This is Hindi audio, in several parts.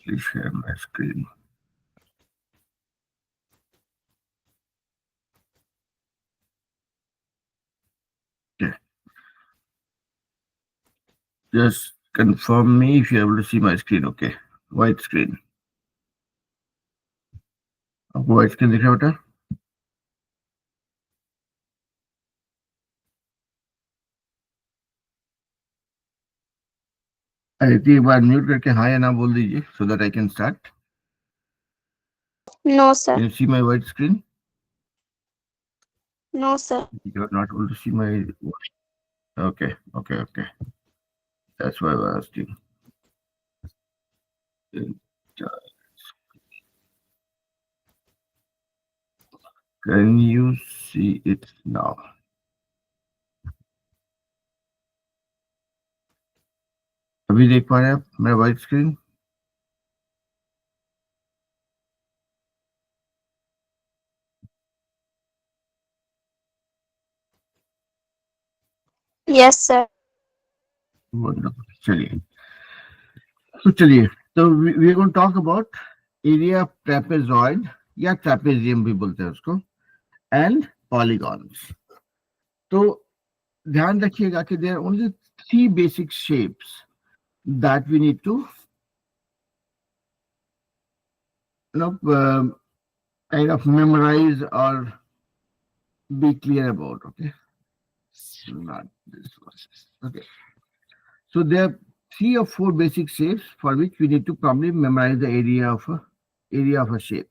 Please share my screen. Okay. Just confirm me if you're able to see my screen. Okay. White screen. आपको white screen दिख रहा है बेटा? अदिति एक बार म्यूट करके हाँ या ना बोल दीजिए so that I can start. No, sir. Can you see my white screen? No, sir. You're not able to see my. Okay. That's why I was asking. Can you see it now? अभी देख पा रहे हैं आप मेरा व्हाइट स्क्रीन? Yes, sir. चलिए तो we are going to talk about area of trapezoid या trapezium भी बोलते हैं उसको and polygons. तो ध्यान रखिएगा कि there are only 3 basic shapes that we need to kind of memorize or be clear about. Okay, not this one. Okay, so there are 3 or 4 basic shapes for which we need to probably memorize the area of a shape.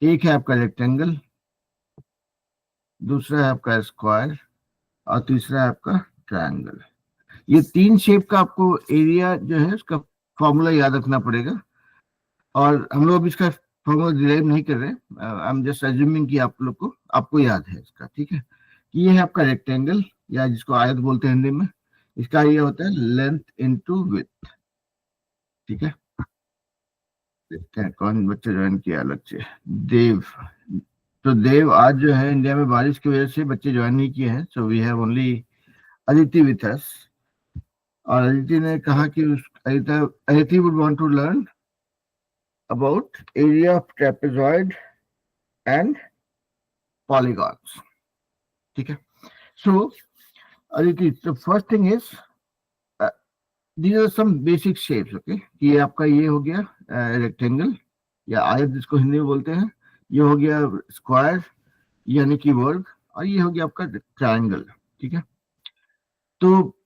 एक है आपका रेक्टेंगल, दूसरा है आपका स्क्वायर और तीसरा है आपका ट्रायंगल. ये 3 शेप का आपको एरिया जो है उसका फॉर्मूला याद रखना पड़ेगा और हम लोग इसका फॉर्मूला डिराइव नहीं कर रहे हैं. आई एम जस्ट अज्यूमिंग कि आप लोग को आपको याद है इसका. ठीक है, ये है आपका रेक्टेंगल या जिसको आयत बोलते हैं हिंदी में. इसका ये होता है लेंथ इनटू विड्थ. ठीक है, देखते हैं कौन बच्चे ज्वाइन किया अलग से. देव. तो देव आज जो है इंडिया में बारिश की वजह से बच्चे ज्वाइन नहीं किए हैं. So we have only Aditi with us. और अदिति ने कहा कि Aditi would want to learn about area of trapezoid and polygons. ठीक है, so Aditi the first thing is these are some basic shapes. Okay, ये आपका ये हो गया रेक्टेंगल या आयत जिसको हिंदी में बोलते हैं. ये हो गया स्क्वायर यानी कि वर्ग और ये हो गया आपका ट्रायंगल. ठीक है, तो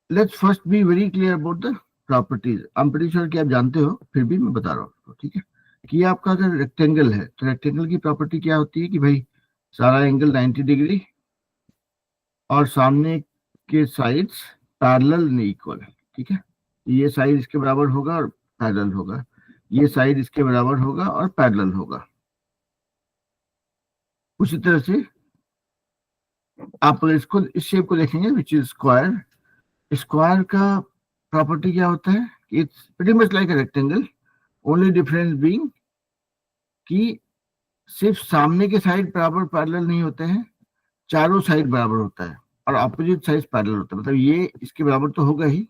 let's first be very clear about the properties. I am pretty sure कि आप जानते हो, फिर भी मैं बता रहा हूँ. ठीक है, कि ये आपका अगर रेक्टेंगल है तो रेक्टेंगल की प्रॉपर्टी क्या होती है कि भाई सारा एंगल 90 डिग्री और सामने के साइड्स पैरेलल नहीं इक्वल है. ठीक है, ये साइड इसके बराबर होगा और पैरेलल होगा, ये साइड इसके बराबर होगा और पैरेलल होगा. उसी तरह से आप इसको इस शेप को देखेंगे विच इज स्क्वायर. स्क्वायर का प्रॉपर्टी क्या होता है? It's pretty much like a rectangle, only difference being कि सिर्फ सामने के साइड बराबर पैरेलल नहीं होते हैं, चारों साइड बराबर होता है और ऑपोजिट साइड पैरेलल होता है. मतलब ये इसके बराबर तो होगा ही,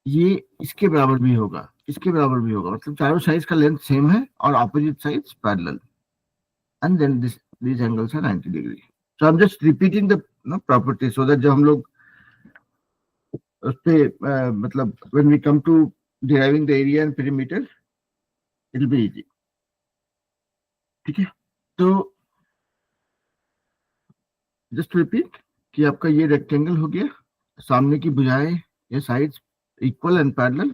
ये इसके बराबर भी होगा, इसके बराबर भी होगा. मतलब चारों साइड्स का लेंथ सेम है और opposite sides parallel and then these angles are 90 degree. So I'm just repeating the property so that जब हम लोग उस पे मतलब when we come to deriving the area and perimeter it will be easy. ठीक है, तो just repeat कि आपका ये रेक्टेंगल हो गया, सामने की भुजाएं या sides equal and parallel,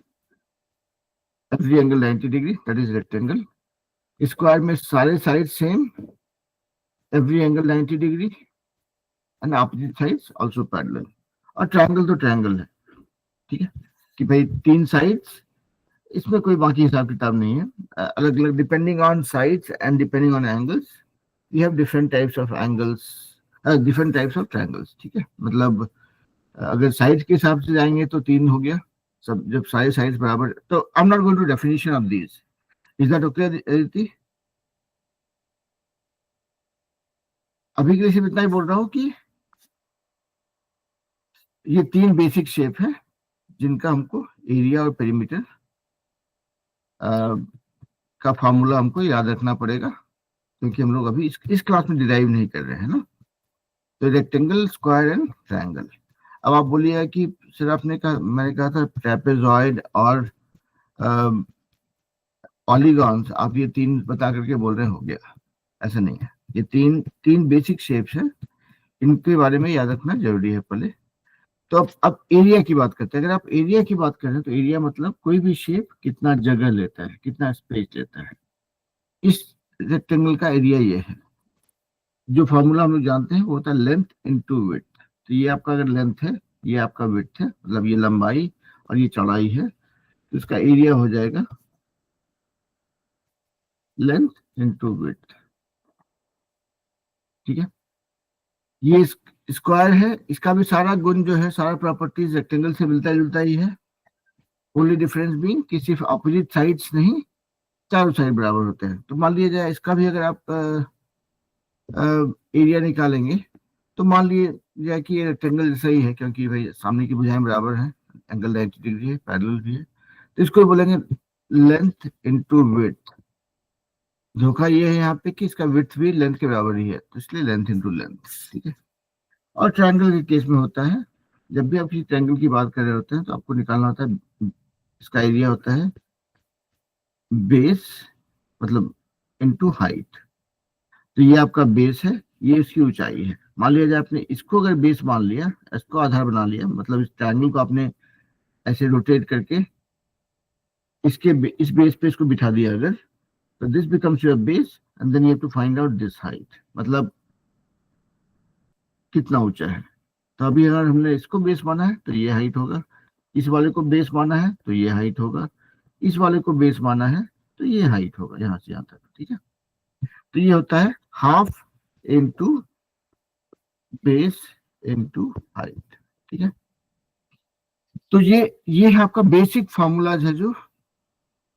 every angle 90 degree, that is rectangle. Square में सारे side same, every angle 90 degree and opposite sides also parallel. और ट्रायंगल तो ट्रायंगल है. ठीक है, कि भाई 3 साइड्स, इसमें कोई बाकी हिसाब किताब नहीं है. अलग अलग depending on sides and depending on angles we have different types of angles, different types of triangles. ठीक है, मतलब अगर साइड्स के हिसाब से जाएंगे तो 3 हो गया सब, जब सारे साइड्स बराबर. तो I am not going to definition of these. Is that okay Aditi? अभी के लिए सिर्फ इतना ही बोल रहा हूँ कि ये 3 बेसिक शेप है जिनका हमको एरिया और पेरीमीटर का फॉर्मूला हमको याद रखना पड़ेगा, क्योंकि हम लोग अभी इस क्लास में डिराइव नहीं कर रहे हैं ना। तो रेक्टेंगल, स्क्वायर एंड ट्रायंगल। अब आप बोलिएगा कि सर आपने कहा, मैंने कहा था ट्रेपेजॉइड और पॉलीगॉन्स, आप ये तीन बता करके बोल रहे हो गया। ऐसा नहीं है, ये तीन तीन बेसिक शेप्स हैं, इनके बारे में याद रखना जरूरी है पहले। तो अब एरिया की बात करते हैं। अगर आप एरिया की बात कर रहे हैं तो एरिया मतलब कोई भी शेप कितना जगह लेता है, कितना स्पेस लेता है। इस रेक्टेंगल का एरिया ये है। जो फॉर्मूला हम लोग जानते हैं वो होता है लेंथ इनटू विड्थ। तो ये आपका अगर लेंथ है, ये आपका विड्थ है, मतलब ये लंबाई और ये चौड़ाई है, तो इसका एरिया हो जाएगा लेंथ इनटू विड्थ। ठीक है। ये स्क्वायर है, इसका भी सारा गुण जो है, सारा प्रॉपर्टीज रेक्टेंगल से मिलता जुलता ही है। ओनली डिफरेंस बीइंग कि सिर्फ अपोजिट साइड्स नहीं, चारों साइड बराबर होते हैं। तो मान लिया जाए इसका भी अगर आप एरिया निकालेंगे तो मान लिए जाए कि ये रेक्टेंगल जैसा ही है, क्योंकि भाई सामने की भुजाएं बराबर हैं, एंगल 90 डिग्री है, पैरेलल भी है। तो इसको बोलेंगे लेंथ इनटू विड्थ। धोखा ये है यहाँ पे कि इसका विड्थ भी लेंथ के बराबर ही है, तो इसलिए लेंथ इनटू लेंथ। ठीक है। और ट्रायंगल के केस में होता है, जब भी आप किसी ट्रायंगल की बात कर रहे होते हैं तो आपको निकालना होता है, इसका एरिया होता है बेस मतलब इनटू हाइट। तो ये आपका बेस है, ये इसकी ऊंचाई है। मान लिया जाए आपने इसको अगर बेस मान लिया, इसको आधार बना लिया, मतलब इस ट्रायंगल को आपने ऐसे रोटेट करके इस बेस पे इसको बिठा दिया अगर, तो this becomes your base and then you have to find out this height, मतलब कितना ऊंचा है। तो अभी अगर हमने इसको बेस माना है तो ये हाइट होगा, इस वाले को बेस माना है तो ये हाइट होगा, इस वाले को बेस माना है तो ये हाइट होगा, यहां से यहां तक। ठीक है। तो ये होता है half into base into height. ठीक है। तो ये है आपका बेसिक फॉर्मूलाज है, जो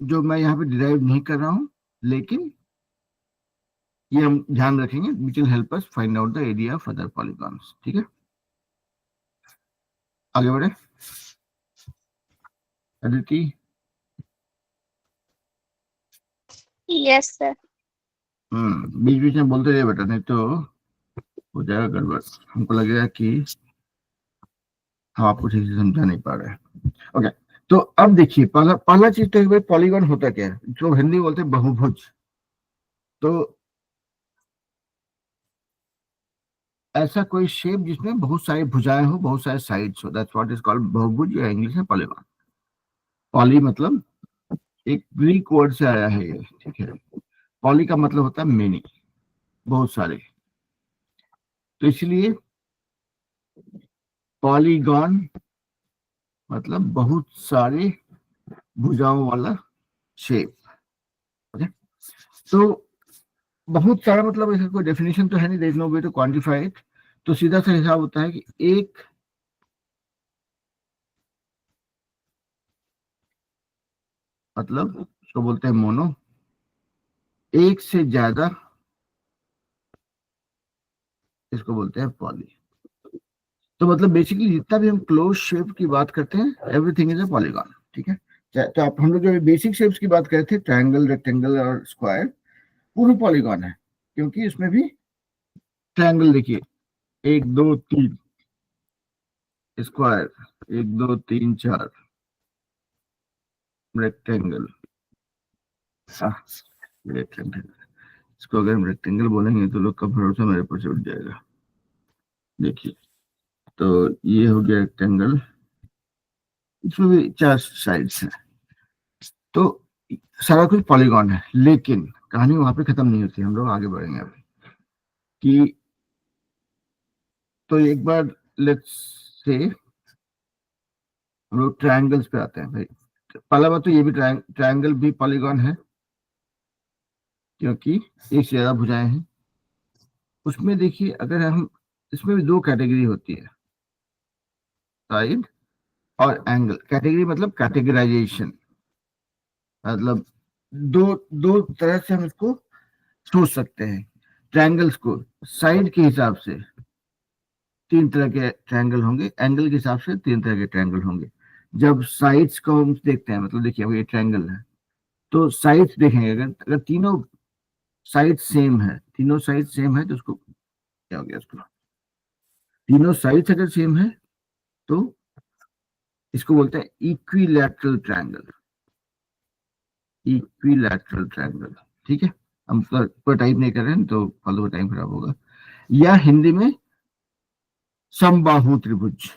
जो मैं यहाँ पे डिराइव नहीं कर रहा हूं, लेकिन ये हम ध्यान रखेंगे, which will help us find out the area of other polygons. ठीक है। आगे बढ़े अदिति। Yes sir. बीच बीच में बोलते रहे बेटा, नहीं तो हो जाएगा गड़बड़, हमको लगेगा कि हम आपको ठीक से समझा नहीं पा रहे हैं। ओके। तो अब देखिए, पहला पहला चीज तो पॉलीगॉन होता क्या है, जो हिंदी बोलते हैं बहुभुज। तो ऐसा कोई शेप जिसमें बहुत सारी भुजाएं हो, बहुत सारे साइड्स हो, दैट्स व्हाट इज कॉल्ड बहुभुज, या इंग्लिश में पॉलीगॉन। पॉली मतलब एक ग्रीक वर्ड से आया है ये। ठीक है। पॉली का मतलब होता है मेनी, बहुत सारे। तो इसलिए पॉलीगॉन मतलब बहुत सारे भुजाओं वाला शेप। ओके। तो बहुत सारा मतलब इसका कोई डेफिनेशन तो है नहीं, there is no way to quantify it. तो सीधा सा हिसाब होता है कि एक मतलब उसको बोलते हैं मोनो, एक से ज्यादा इसको बोलते हैं पॉली। तो मतलब बेसिकली जितना भी हम क्लोज शेप की बात करते हैं, एवरीथिंग इज अ पॉलीगॉन। ठीक है। तो आप हम लोग जो बेसिक शेप्स की बात कर रहे थे, ट्रायंगल, रेक्टेंगल और स्क्वायर, पूरे पॉलीगॉन है, क्योंकि इसमें भी ट्रायंगल देखिए, एक दो तीन, स्क्वायर एक दो तीन चार, रेक्टेंगल, रेक्टेंगल। इसको अगर हम रेक्टेंगल बोलेंगे तो लोग का भरोसा मेरे पर से उठ जाएगा। देखिए, तो ये हो गया रेक्टेंगल, इसमें भी चार साइड्स हैं। तो सारा कुछ पॉलीगॉन है, लेकिन कहानी वहां पे खत्म नहीं होती, हम लोग आगे बढ़ेंगे अभी कि, तो एक बार लेट्स से हम लोग ट्रायंगल्स पे आते हैं भाई। पहला बात तो ये भी ट्रायंगल भी पॉलीगॉन है, क्योंकि एक से ज्यादा भुजाएं हैं। उसमें देखिए, अगर हम, इसमें भी दो कैटेगरी होती है, साइड और एंगल। कैटेगरी मतलब कैटेगराइजेशन, मतलब दो दो तरह से हम इसको सोच सकते हैं। ट्रायंगल्स को साइड के हिसाब से तीन तरह के ट्रायंगल होंगे, एंगल के हिसाब से तीन तरह के ट्रायंगल होंगे। जब साइड्स को हम देखते हैं, मतलब देखिए अब ये ट्रायंगल है, तो साइड्स देखेंगे, अगर तीनों साइड सेम है, तीनों साइड सेम है तो उसको क्या हो गया, उसको तीनों साइड्स अगर सेम है तो इसको बोलते हैं इक्विलैटरल ट्रायंगल, इक्विलैटरल ट्रायंगल। ठीक है, हम पर टाइप नहीं कर रहे हैं तो फालतू का टाइम खराब होगा। या हिंदी में समबाहु त्रिभुज,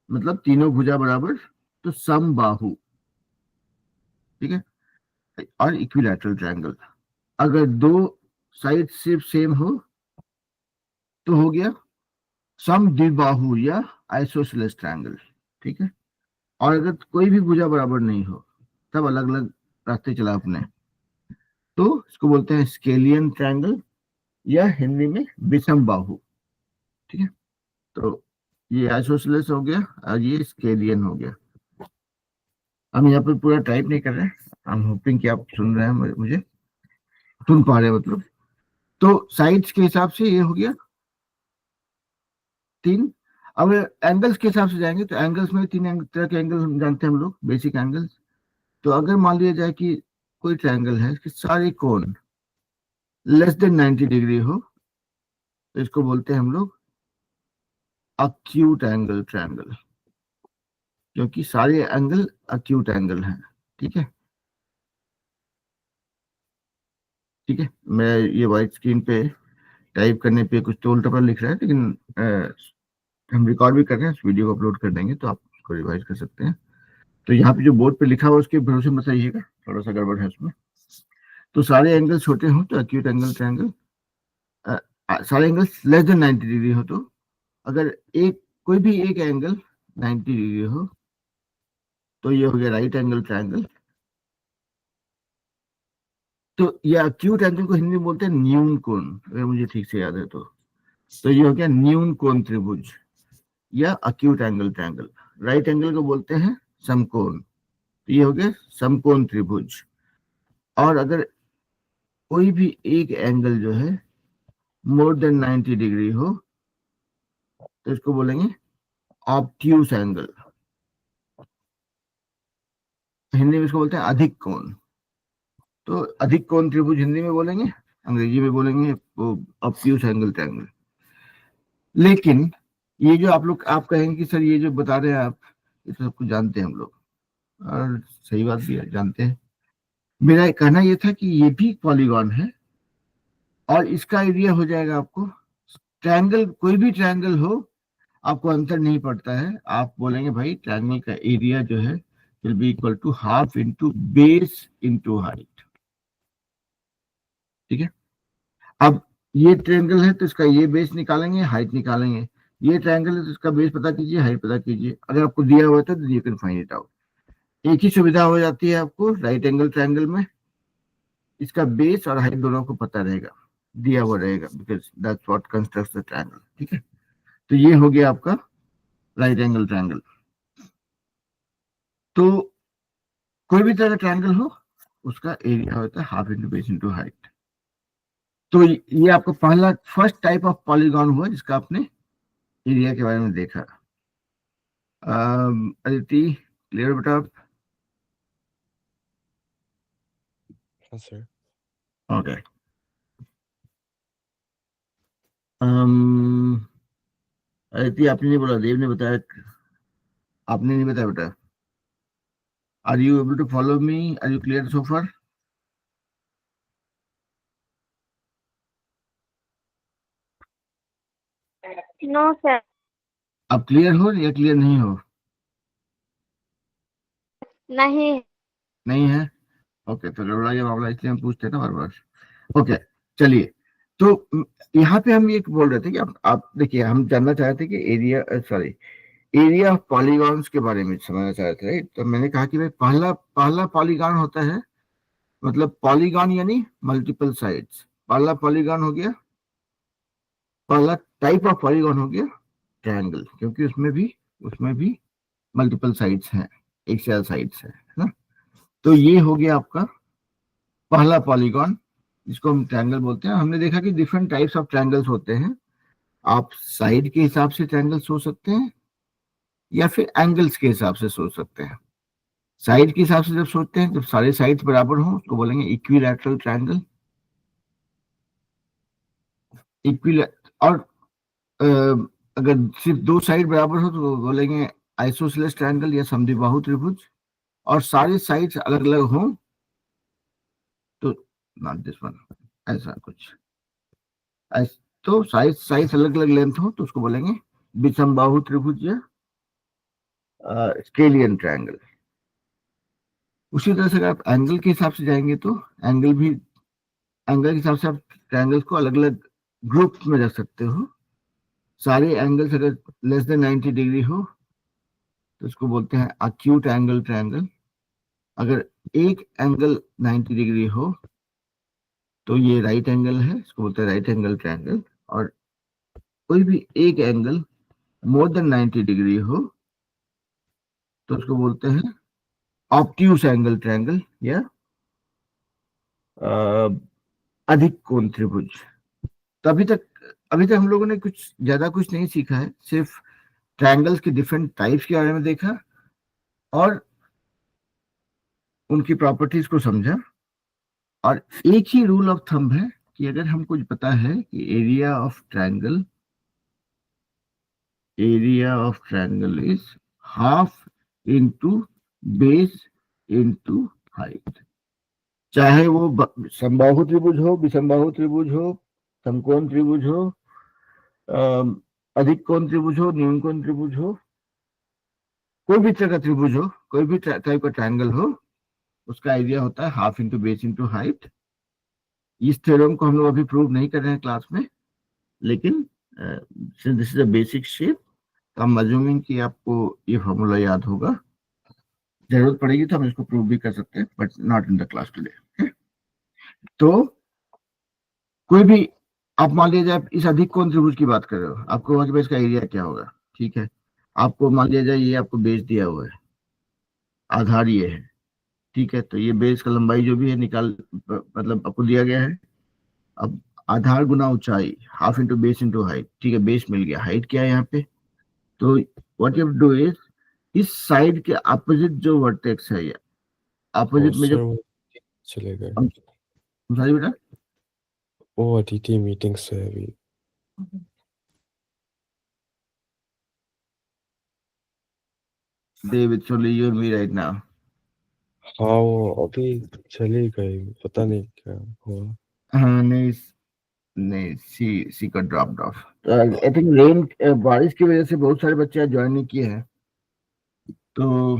मतलब तीनों भुजा बराबर तो समबाहु। ठीक है, और इक्विलैटरल ट्रायंगल अगर दो साइड सिर्फ सेम हो तो हो गया समद्विबाहु या आइसोसेलेस ट्रायंगल। ठीक है, और अगर कोई भी भुजा बराबर नहीं हो, सब अलग अलग रास्ते चला अपने, तो इसको बोलते हैं स्केलियन ट्रायंगल या हिंदी में विषम बाहु। ठीक है, तो ये आइसोसेलेस हो गया और ये स्केलियन हो गया। हम यहाँ पर पूरा टाइप नहीं कर रहे हैं, आई एम होपिंग कि आप सुन रहे हैं, मुझे सुन पा रहे हैं मतलब। तो साइड्स के हिसाब से ये हो गया तीन। अब एंगल्स के हिसाब से जाएंगे तो एंगल्स में तीन तरह के एंगल हम जानते हैं हम लोग, बेसिक एंगल्स। तो अगर मान लिया जाए कि कोई ट्रायंगल है कि सारे कोण लेस देन 90 डिग्री हो तो इसको बोलते हैं हम लोग अक्यूट एंगल ट्रायंगल, क्योंकि सारे एंगल अक्यूट एंगल हैं। ठीक है, ठीक है, मैं ये व्हाइट स्क्रीन पे टाइप करने पे कुछ तो उल्टा लिख रहा है, लेकिन हम रिकॉर्ड भी कर रहे हैं, इस वीडियो को अपलोड कर देंगे तो आप उसको रिवाइज कर सकते हैं। तो यहाँ पे जो बोर्ड पे लिखा हुआ उसके भरोसे मत रहिएगा, थोड़ा सा गड़बड़ है उसमें। तो सारे एंगल छोटे हों तो अक्यूट एंगल ट्रायंगल, सारे एंगल्स लेस देन 90 डिग्री हो तो, अगर एक कोई भी एक एंगल 90 डिग्री हो तो ये हो गया राइट एंगल ट्रायंगल। तो ये अक्यूट एंगल को हिंदी में बोलते हैं न्यून कोण, अगर मुझे ठीक से याद है तो ये हो गया न्यून कोण त्रिभुज या acute angle triangle. Right angle को बोलते हैं समकोण, तो ये हो गया समकोण त्रिभुज। और अगर कोई भी एक एंगल जो है मोर देन 90 डिग्री हो तो इसको बोलेंगे ऑब्ट्यूस एंगल, हिंदी में इसको बोलते हैं अधिक कोण। तो अधिक कोण त्रिभुज हिंदी में बोलेंगे, अंग्रेजी में बोलेंगे वो ऑब्ट्यूस एंगल ट्रायंगल। लेकिन ये जो आप कहेंगे कि सर ये जो बता रहे हैं आप, ये तो सब कुछ जानते हैं हम लोग, और सही बात भी है, जानते हैं। मेरा कहना ये था कि ये भी पॉलीगॉन है और इसका एरिया हो जाएगा आपको, ट्रायंगल कोई भी ट्रायंगल हो आपको अंतर नहीं पड़ता है, आप बोलेंगे भाई ट्रायंगल का एरिया जो है will be equal to half into base into height. ठीक है, अब ये ट्रायंगल है तो इसका ये बेस निकालेंगे, हाइट निकालेंगे। ये ट्रायंगल है तो इसका बेस पता कीजिए, हाइट पता कीजिए। अगर आपको दिया हुआ था तो you can find it out. एक ही सुविधा हो जाती है आपको राइट एंगल ट्रायंगल में, इसका बेस और हाइट दोनों को पता रहेगा, दिया हुआ रहेगा, because that's what constructs the triangle. ठीक है, तो ये हो गया आपका राइट एंगल ट्रायंगल। तो कोई भी तरह का ट्रायंगल हो उसका एरिया होता है half into base into height. तो ये आपका पहला फर्स्ट टाइप ऑफ पॉलीगॉन हुआ जिसका आपने एरिया के बारे में देखा। अदिति क्लियर बेटा? Yes, sir. ओके, अदिति आपने नहीं बोला, देव ने बताया, आपने नहीं बताया बेटा। Are you able to follow me? Are you clear so far? No sir. आप क्लियर हो या क्लियर नहीं हो? नहीं। नहीं है? ओके, तो गड़बड़ा गया मामला, इसलिए हम पूछते हैं ना बार बार। ओके, चलिए। तो यहाँ पे हम ये बोल रहे थे कि आप देखिए, हम जानना चाह रहे थे कि एरिया ऑफ पॉलीगॉन्स के बारे में समझना चाह रहे थे, राइट? तो मैंने कहा कि भाई पहला पॉलीगॉन होता है, मतलब पॉलीगॉन यानी मल्टीपल साइड्स। पहला पॉलीगॉन हो गया, पहला टाइप ऑफ पॉलीगॉन हो गया ट्रायंगल, क्योंकि उसमें भी मल्टीपल साइड्स हैं, एक से ज्यादा साइड्स है ना। तो ये हो गया आपका पहला पॉलीगॉन जिसको हम ट्रायंगल बोलते हैं। हमने देखा कि डिफरेंट टाइप्स ऑफ ट्रायंगल्स होते हैं। आप साइड के हिसाब से ट्रायंगल सोच सकते हैं या फिर एंगल्स के हिसाब से सोच सकते हैं। साइड के हिसाब से जब सोचते हैं, जब सारे साइड्स बराबर हों उसको बोलेंगे इक्विलैटरल ट्रायंगल। और अ, अगर सिर्फ दो साइड बराबर हो तो बोलेंगे आइसोसेलेस ट्रायंगल या समद्विबाहु त्रिभुज। और सारे साइड्स अलग अलग हों तो नॉट दिस वन, ऐसा कुछ तो साइज साइज अलग अलग लेंथ हो तो उसको बोलेंगे विषमबाहु त्रिभुज या स्केलियन ट्रायंगल। उसी तरह से अगर आप एंगल के हिसाब से जाएंगे तो एंगल के हिसाब से आप ट्रायंगल्स को अलग अलग ग्रुप में रख सकते हो। सारे एंगल्स अगर लेस देन 90 डिग्री हो तो उसको बोलते हैं अक्यूट एंगल ट्रायंगल। अगर एक एंगल 90 डिग्री हो तो ये राइट एंगल है, इसको बोलते हैं राइट एंगल ट्रायंगल। और कोई भी एक एंगल मोर देन 90 डिग्री हो तो उसको बोलते हैं ऑब्ट्यूस एंगल ट्रायंगल या अधिक कोण त्रिभुज। तो अभी तक हम लोगों ने कुछ ज्यादा कुछ नहीं सीखा है, सिर्फ ट्रायंगल्स के डिफरेंट टाइप्स के बारे में देखा और उनकी प्रॉपर्टीज को समझा। और एक ही रूल ऑफ थंब है कि अगर हमको पता है कि area of triangle is half into base into height, चाहे वो समबाहु त्रिभुज हो, विषमबाहु त्रिभुज हो, समकोण त्रिभुज हो, अधिक कोण त्रिभुज हो, न्यून कोण त्रिभुज हो, कोई भी तरह का त्रिभुज हो, कोई भी टाइप का ट्रायंगल हो, उसका एरिया होता है half into base into height. इस थ्योरम को हम लोग अभी प्रूव नहीं कर रहे हैं क्लास में, लेकिन this is a basic shape, तो हम अज्यूमिंग कि आपको ये फॉर्मूला याद होगा। जरूरत पड़ेगी तो हम इसको प्रूव भी कर सकते हैं, but not in the class today. तो कोई भी, आप मान लीजिए आप इस अधिक कोण त्रिभुज की बात कर रहे हो, आपको समझ में इसका एरिया क्या होगा। ठीक है, आपको मान लिया जाए ये आपको बेस दिया हुआ है, आधार ये है। ठीक है, तो ये बेस का लंबाई जो भी है मतलब आपको दिया गया है। अब आधार गुना ऊंचाई, half into base into height. ठीक है, बेस मिल गया, हाइट क्या है यहाँ पे। तो व्हाट यू डू इज, इस साइड के अपोजिट जो वर्टेक्स है, या ओ अपोजिट में जो, सर, वो चले गए। सॉरी बेटा, वो अतिथि मीटिंग से अभी। David, only you and me right now. हाँ, वो अभी चले गए, पता नहीं क्या हुआ। हाँ, नहीं नहीं, सी का dropped of. I think rain, बारिश की वजह से बहुत सारे बच्चे आज ज्वाइन नहीं किए हैं, तो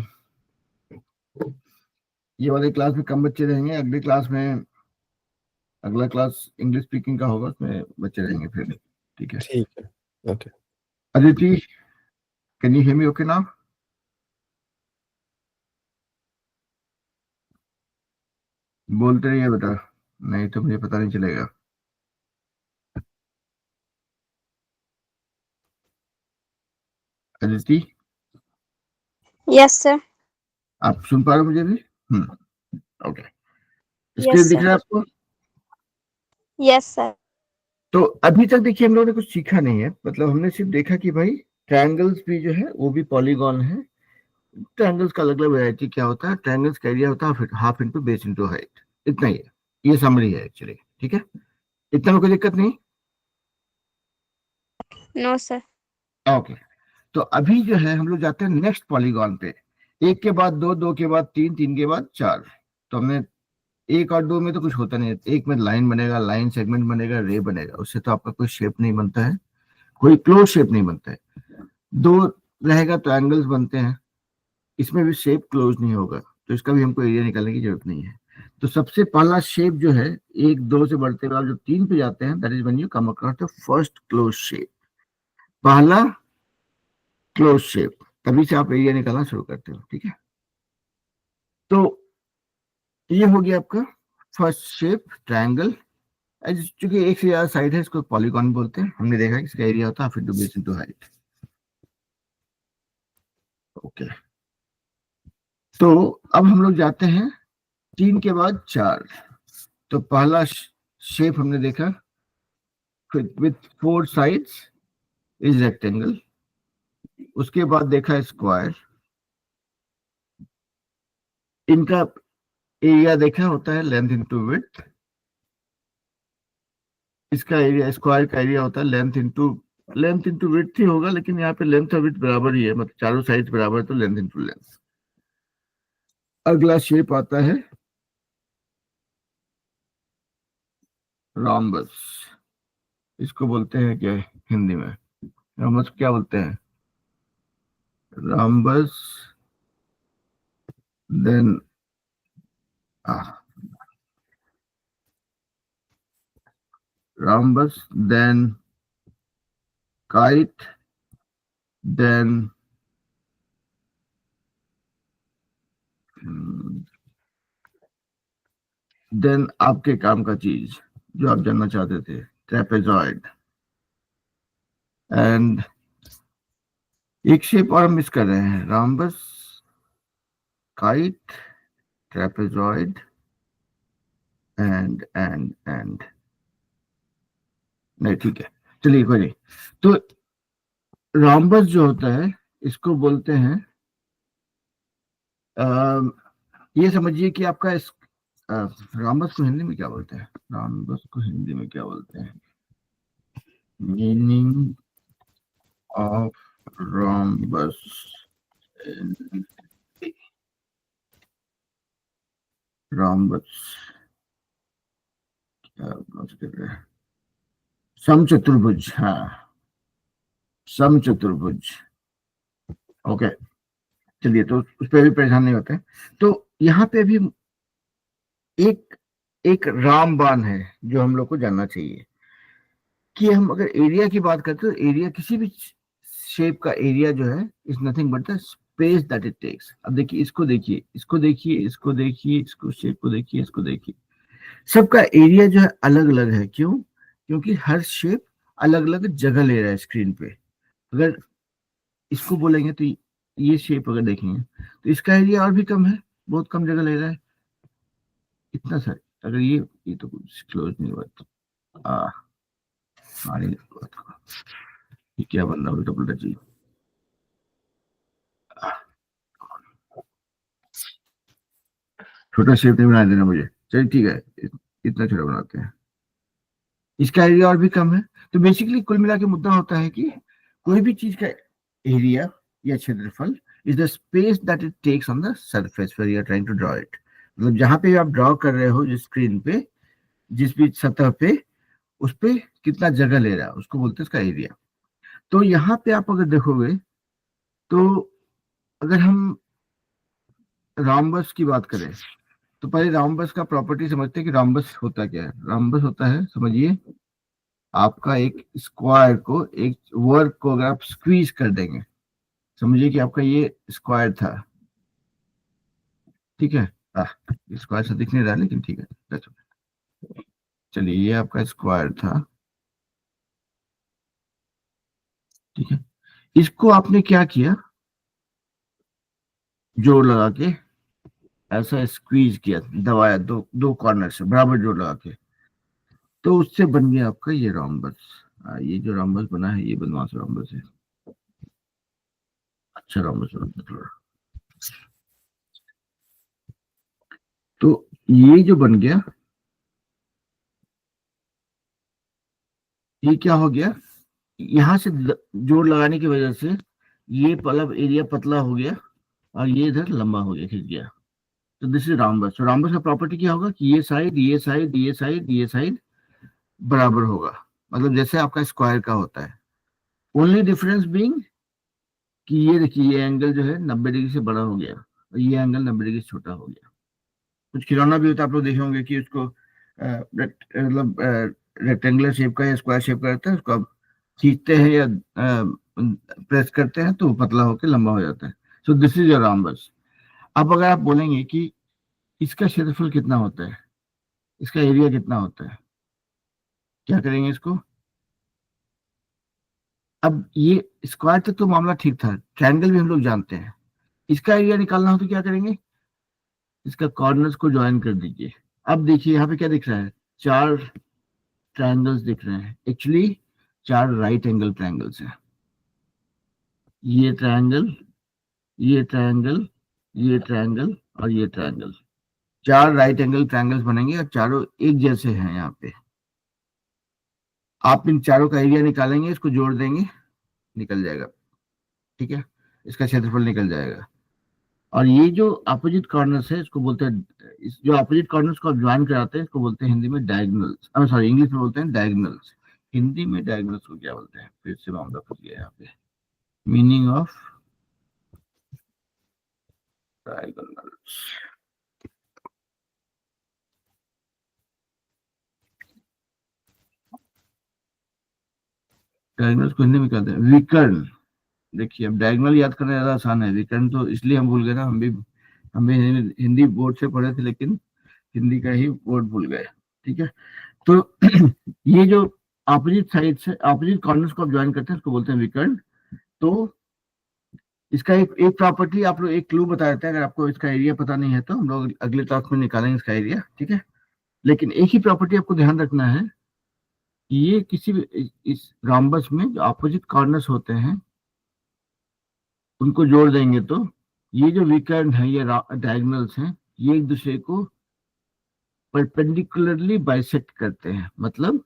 ये वाले क्लास में कम बच्चे रहेंगे। अगली क्लास में, अगला क्लास इंग्लिश स्पीकिंग का होगा, उसमें बच्चे रहेंगे फिर। ठीक है, ठीक है, okay. Aditi, can you hear me okay now? बोलते रहिए बेटा, नहीं तो मुझे पता नहीं चलेगा। Aditi, Yes, sir. आप सुन पा रहे हो मुझे भी? ओके, Yes, स्क्रीन दिख sir. रहा है आपको? Yes, sir. तो अभी तक देखिए हम लोगों ने कुछ सीखा नहीं है, मतलब हमने सिर्फ देखा कि भाई ट्रायंगल्स भी जो है वो भी पॉलीगॉन है। ट्रायंगल्स का अलग अलग वैरायटी क्या होता है, ट्रायंगल्स का एरिया होता है half into base into height, इतना ही है। ये समरी है एक्चुअली। ठीक है, इतना में कोई दिक्कत नहीं। No, sir. ओके, तो अभी जो है हम लोग जाते हैं नेक्स्ट पॉलीगॉन पे। एक के बाद दो, दो के बाद तीन, तीन के बाद चार। तो हमने एक और दो में तो कुछ होता नहीं है, एक में लाइन बनेगा, लाइन सेगमेंट बनेगा, रे बनेगा, उससे तो आपका कोई शेप नहीं बनता है, कोई क्लोज शेप नहीं बनता है। दो रहेगा तो एंगल्स बनते हैं, इसमें भी शेप क्लोज नहीं होगा, तो इसका भी हमको एरिया निकालने की जरूरत नहीं है। तो सबसे पहला शेप जो है, एक दो से बढ़ते हुए आप जो तीन पे जाते हैं, that is when you come across the first close shape, पहला क्लोज शेप, तभी से आप एरिया निकालना शुरू करते हो। ठीक है, तो ये हो गया आपका फर्स्ट शेप ट्रायंगल। चूंकि एक से ज्यादा साइड है, इसको पॉलीगॉन बोलते हैं। हमने देखा कि इसका एरिया होता है half into base into height. Okay, तो अब हम लोग जाते हैं तीन के बाद चार। तो पहला शेप हमने देखा with four sides is rectangle. उसके बाद देखा स्क्वायर, इनका एरिया देखा होता है लेंथ इंटू विड्थ, इसका एरिया स्क्वायर का एरिया होता है लेंथ इंटू विड्थ ही होगा, लेकिन यहाँ पे लेंथ और विड्थ बराबर ही है, मतलब चारों साइड बराबर, तो लेंथ इंटू लेंथ। अगला शेप आता है रॉम्बस। इसको बोलते हैं क्या हिंदी में? रॉम्बस क्या बोलते हैं? Rhombus then rhombus, then kite, then then आपके काम का चीज जो आप जानना चाहते थे, ट्रेपेजॉइड। एंड एक शेप और हम मिस कर रहे हैं, रॉम्बस, काइट, ट्रेपेजॉइड एंड नहीं, ठीक है, चलिए कोई नहीं। तो रॉम्बस जो होता है इसको बोलते हैं, ये समझिए कि आपका रॉम्बस को हिंदी में क्या बोलते हैं? रॉम्बस को हिंदी में क्या बोलते हैं? मीनिंग ऑफ rhombus rhombus क्या pronounce कर रहे हैं? समचतुर्भुज, हाँ, समचतुर्भुज। ओके, चलिए, तो उस पर भी परेशान नहीं होते। तो यहाँ पे भी एक एक रामबाण है जो हम लोग को जानना चाहिए कि हम अगर एरिया की बात करते हैं तो एरिया किसी भी शेप का एरिया जो है is nothing but the space that it takes. अब देखिए, इसको देखिए, इसको देखिए, इसको देखिए, इसको शेप को देखिए, इसको देखिए, सबका एरिया जो है अलग अलग है। क्यों? क्योंकि हर शेप अलग अलग जगह ले रहा है स्क्रीन पे। अगर इसको बोलेंगे तो ये शेप अगर देखेंगे तो इसका एरिया और भी कम है, बहुत कम जगह ले रहा है, इतना सा। अगर ये तो कुछ क्लोज नहीं हुआ तो ये क्या बन रहा है उल्टा पुल्टा चीज? छोटा शेप नहीं बना देना मुझे, चलिए ठीक है, इतना छोटा बनाते हैं, इसका एरिया और भी कम है। तो बेसिकली कुल मिला के मुद्दा होता है कि कोई भी चीज का एरिया या क्षेत्रफल is the space that it takes on the surface where you are trying to draw it. मतलब जहां पे आप ड्रॉ कर रहे हो जिस स्क्रीन पे, जिस भी सतह पे, उस पे कितना जगह ले रहा है उसको बोलते हैं उसका एरिया। तो यहाँ पे आप अगर देखोगे तो अगर हम रॉम्बस की बात करें तो पहले रॉम्बस का प्रॉपर्टी समझते हैं कि रॉम्बस होता क्या है। रॉम्बस होता है, समझिए, आपका एक स्क्वायर को, एक वर्ग को अगर आप स्क्वीज कर देंगे, समझिए कि आपका ये स्क्वायर था, ठीक है, स्क्वायर से दिख नहीं रहा लेकिन ठीक है, चलिए, ये आपका स्क्वायर था, ठीक है, इसको आपने क्या किया, जोड़ लगा के ऐसा स्क्वीज किया, दबाया, दो दो कॉर्नर से बराबर जोड़ लगा के, तो उससे बन गया आपका ये रॉम्बस। ये जो रॉम्बस बना है ये बदमाश रॉम्बस है, अच्छा रॉम्बस थोड़ा। तो ये जो बन गया, ये क्या हो गया, यहां से जोड़ लगाने की वजह से ये पलब एरिया पतला हो गया और ये इधर लंबा हो गया, खिंच गया। तो दिस इज रॉम्बस। तो रॉम्बस का प्रॉपर्टी क्या होगा कि ये साइड, ये साइड, ये साइड, ये साइड बराबर होगा, मतलब जैसे आपका स्क्वायर का होता है। ओनली डिफरेंस बीइंग कि ये देखिए, ये एंगल जो है 90 डिग्री से बड़ा हो गया और ये एंगल 90 डिग्री से छोटा हो गया। कुछ खिलौना भी होता है, आप लोग देखे होंगे कि उसको मतलब रेक्टेंगुलर शेप का या स्क्वायर शेप का रहता है, उसको आप खींचते हैं या प्रेस करते हैं तो पतला होकर लंबा हो जाता है। So this is your rhombus. अब अगर आप बोलेंगे कि इसका क्षेत्रफल कितना होता है, इसका एरिया कितना होता है, क्या करेंगे इसको? अब ये स्क्वायर तक तो मामला ठीक था, ट्रायंगल भी हम लोग जानते हैं, इसका एरिया निकालना हो तो क्या करेंगे? इसका कॉर्नर्स को ज्वाइन कर दीजिए। अब देखिए यहाँ पे क्या दिख रहा है, चार ट्रायंगल्स दिख रहे हैं, एक्चुअली चार राइट एंगल ट्रायंगल्स हैं। ये ट्रायंगल, ये ट्रायंगल, ये ट्रायंगल और ये ट्रायंगल, 4 राइट एंगल ट्रायंगल्स बनेंगे और चारों एक जैसे हैं। यहाँ पे आप इन चारों का एरिया निकालेंगे, इसको जोड़ देंगे, निकल जाएगा। ठीक है, इसका क्षेत्रफल निकल जाएगा। और ये जो अपोजिट कॉर्नर्स है इसको बोलते हैं, इस जो अपोजिट कॉर्नर्स को आप ज्वाइन कराते हैं इसको बोलते हैं हिंदी में डायगोनल्स, सॉरी इंग्लिश में बोलते हैं डायगोनल्स। हिंदी में डायगोनल्स को क्या बोलते हैं, फिर से मामला फंस गया यहाँ पे। मीनिंग ऑफ डायगोनल्स, डायगोनल्स को हिंदी में कहते हैं विकर्ण। देखिए अब डायगोनल याद करना ज्यादा आसान है, विकर्ण तो इसलिए हम भूल गए ना, हम भी हिंदी बोर्ड से पढ़े थे लेकिन हिंदी का ही वर्ड भूल गए। ठीक है, तो ये जो अपोजिट साइड से अपोजिट कॉर्नर्स को आप ज्वाइन करते हैं उसको बोलते हैं विकर्ण। तो इसका एक प्रॉपर्टी आप लोग, एक क्लू बता देते हैं, अगर आपको इसका एरिया पता नहीं है तो हम लोग अगले क्लास में निकालेंगे इसका एरिया। ठीक है, लेकिन एक ही प्रॉपर्टी आपको ध्यान रखना है कि ये किसी भी इस रॉम्बस में जो अपोजिट कॉर्नर्स होते हैं उनको जोड़ देंगे तो ये जो विकर्ण है, ये डायगोनल्स हैं, ये एक दूसरे को परपेंडिकुलरली बाइसेक्ट करते हैं। मतलब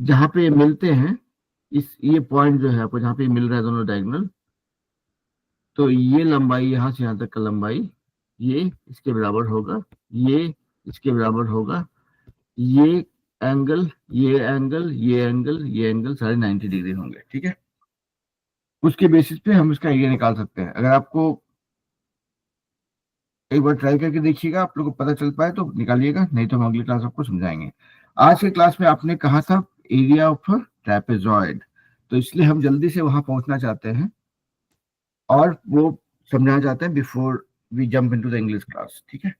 जहां पे ये मिलते हैं, इस ये पॉइंट जो है आपको जहां पे ये मिल रहा है दोनों डायगोनल, तो ये लंबाई यहाँ से यहाँ तक का लंबाई ये इसके बराबर होगा, ये इसके बराबर होगा, ये एंगल, ये एंगल, ये एंगल, ये एंगल सारे 90 डिग्री होंगे। ठीक है, उसके बेसिस पे हम इसका एरिया निकाल सकते हैं। अगर आपको एक बार ट्राई करके देखिएगा, आप लोगों को पता चल पाए तो निकालिएगा, नहीं तो हम अगली क्लास आपको समझाएंगे। आज के क्लास में आपने कहा था एरिया ऑफ ट्रेपेजॉइड, तो इसलिए हम जल्दी से वहां पहुंचना चाहते हैं और वो समझाना चाहते हैं before we jump into the English class. ठीक है,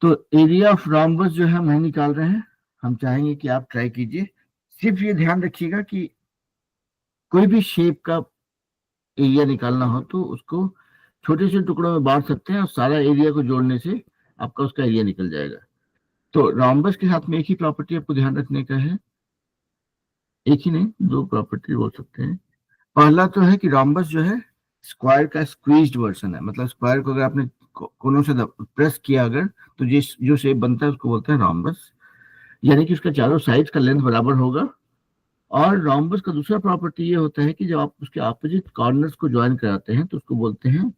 तो एरिया ऑफ रॉम्बस जो है हम नहीं निकाल रहे हैं, हम चाहेंगे कि आप ट्राई कीजिए। सिर्फ ये ध्यान रखिएगा कि कोई भी शेप का एरिया निकालना हो तो उसको छोटे से टुकड़ों में बांट सकते हैं और सारा एरिया को जोड़ने से आपका उसका एरिया निकल जाएगा। तो रॉम्बस के साथ में एक ही प्रॉपर्टी आपको ध्यान रखने का है, एक ही नहीं दो प्रॉपर्टी बोल सकते हैं। पहला तो है कि रॉम्बस जो है स्क्वायर का स्क्वीज्ड वर्जन है, मतलब स्क्वायर को अगर आपने कोनों से प्रेस किया अगर, तो जो शेप बनता है उसको बोलते हैं रॉम्बस, यानी कि उसका चारों साइड का लेंथ बराबर होगा। और रॉम्बस का दूसरा प्रॉपर्टी ये होता है कि जब आप उसके ऑपोजिट कॉर्नर्स को ज्वाइन कराते हैं तो उसको बोलते हैं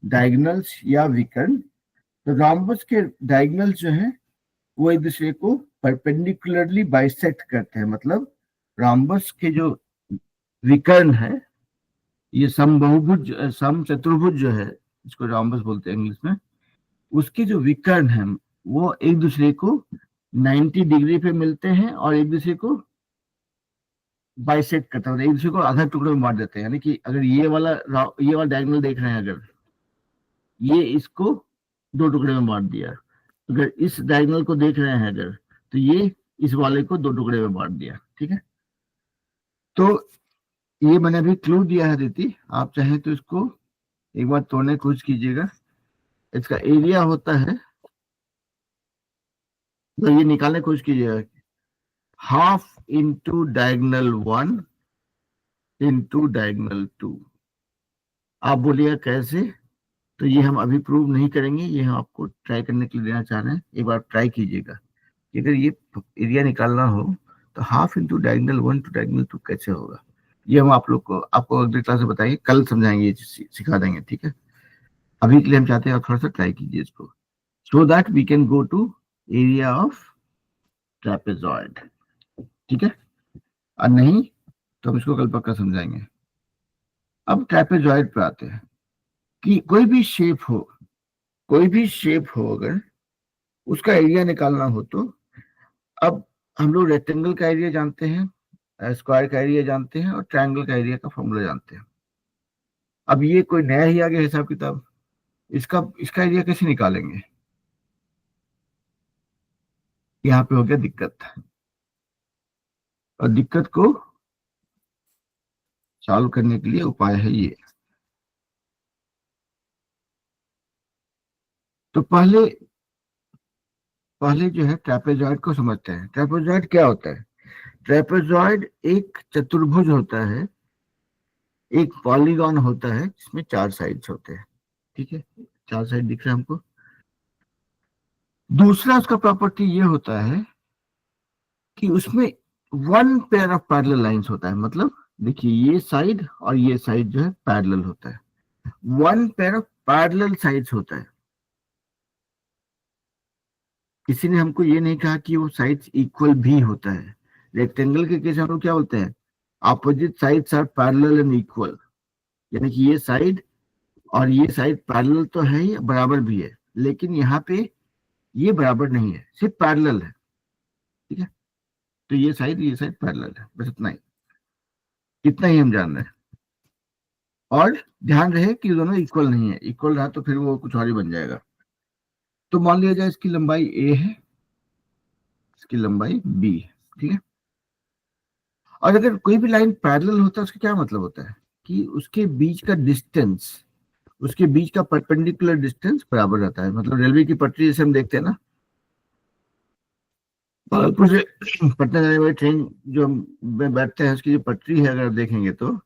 डायगोनल्स या विकर्ण। तो रॉम्बस के डायगोनल्स जो है वो एक दूसरे को परपेंडिकुलरली बाइसेक्ट करते हैं। मतलब रॉम्बस के जो विकर्ण है, ये समबाहुभुज सम चतुर्भुज जो है, इसको रॉम्बस बोलते हैं इंग्लिश में, उसके जो विकर्ण है वो एक दूसरे को 90 डिग्री पे मिलते हैं और एक दूसरे को बाइसेक्ट करते हैं, एक दूसरे को आधा टुकड़े में बांट देते हैं। यानी कि अगर ये वाला डायगोनल देख रहे हैं, अगर ये इसको दो टुकड़े में बांट दिया, अगर इस डायगोनल को देख रहे हैं अगर, तो ये इस वाले को दो टुकड़े में बांट दिया। ठीक है, तो ये मैंने अभी क्लू दिया है दीदी, आप चाहे तो इसको एक बार तोड़ने की कोशिश कीजिएगा। इसका एरिया होता है, तो ये निकालने की कोशिश कीजिएगा, half into diagonal 1 into diagonal 2। आप बोलिएगा कैसे, तो ये हम अभी प्रूव नहीं करेंगे, ये हम आपको ट्राई करने के लिए देना चाह रहे हैं। एक बार ट्राई कीजिएगा कि अगर ये एरिया निकालना हो तो half into diagonal 1 two diagonal 2 कैसे होगा। ये हम आपको अगली क्लास में बताएंगे, कल समझाएंगे, ये सिखा देंगे। ठीक है, अभी के लिए हम चाहते हैं आप थोड़ा सा ट्राई कीजिए इसको, so that we can go to area of trapezoid. ठीक है, और नहीं तो हम इसको कल पक्का समझाएंगे। अब ट्रेपेजॉइड पे आते हैं कि कोई भी शेप हो अगर उसका एरिया निकालना हो तो अब हम लोग रेक्टेंगल का एरिया जानते हैं, स्क्वायर का एरिया जानते हैं और ट्रायंगल का एरिया का फॉर्मूला जानते हैं। अब ये कोई नया ही आ गया हिसाब किताब, इसका एरिया कैसे निकालेंगे, यहाँ पे हो गया दिक्कत। और दिक्कत को सॉल्व करने के लिए उपाय है ये। तो पहले जो है ट्रेपेजॉइड को समझते हैं। ट्रेपेजॉइड क्या होता है? ट्रेपेजॉइड एक चतुर्भुज होता है, एक पॉलीगॉन होता है जिसमें 4 साइड्स होते हैं। ठीक है, 4 साइड दिख रहा है हमको। दूसरा उसका प्रॉपर्टी ये होता है कि उसमें one pair of parallel lines होता है। मतलब देखिए, ये साइड और ये साइड जो है पैरेलल होता है, one pair of parallel sides होता है। किसी ने हमको ये नहीं कहा कि वो साइड्स इक्वल भी होता है। रेक्टेंगल के केस हम लोग क्या बोलते हैं, opposite sides are parallel and equal, यानी कि ये साइड और ये साइड पैरेलल तो है ही, बराबर भी है, लेकिन यहाँ पे ये बराबर नहीं है, सिर्फ पैरेलल है। ठीक है, तो ये साइड पैरेलल है, बस इतना ही, इतना ही हम जान रहे हैं। और ध्यान रहे कि दोनों इक्वल नहीं है, इक्वल रहा तो फिर वो कुछ और ही बन जाएगा। तो मान लिया जाए इसकी लंबाई a है, इसकी लंबाई b है, ठीक है। और अगर कोई भी लाइन पैरेलल होता है उसका क्या मतलब होता है कि उसके बीच का डिस्टेंस, उसके बीच का परपेंडिकुलर डिस्टेंस बराबर रहता है। मतलब रेलवे की पटरी जैसे हम देखते हैं ना, भागलपुर से पटना जाने वाली ट्रेन जो हम में बैठते हैं, उसकी जो पटरी है अगर आप देखेंगे तो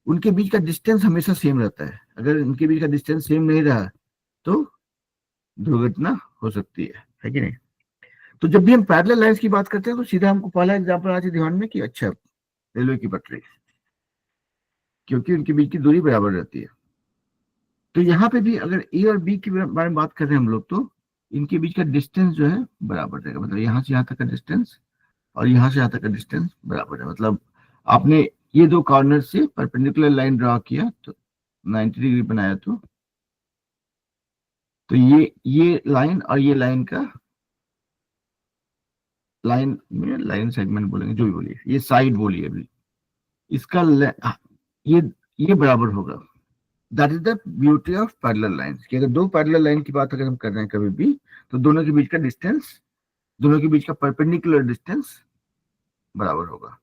उनके बीच का डिस्टेंस हमेशा सेम रहता है। अगर उनके बीच का डिस्टेंस सेम नहीं रहा तो दुर्घटना हो सकती है कि नहीं। तो जब भी हम पैरेलल लाइंस की बात करते हैं तो सीधा हमको पहला एग्जांपल आती है ध्यान में कि अच्छा, रेलवे की पटरी, क्योंकि उनके बीच की दूरी बराबर रहती है। तो यहाँ पे भी अगर ए और बी के बारे में बात कर रहे हैं हम लोग, तो इनके बीच का डिस्टेंस जो है बराबर रहेगा। मतलब यहाँ से यहाँ तक का डिस्टेंस और यहाँ से यहाँ तक का डिस्टेंस बराबर है। मतलब आपने ये दो कॉर्नर से परपेंडिकुलर लाइन ड्रॉ किया तो 90 डिग्री बनाया, तो ये लाइन और ये लाइन का, लाइन में लाइन सेगमेंट बोलेंगे, जो भी बोलिए, ये साइड बोलिए अभी, इसका ये बराबर होगा। That is the beauty of parallel lines कि अगर दो पैरेलल लाइन की बात अगर हम कर रहे हैं कभी भी, तो दोनों के बीच का डिस्टेंस, दोनों के बीच का परपेंडिकुलर डिस्टेंस बराबर होगा।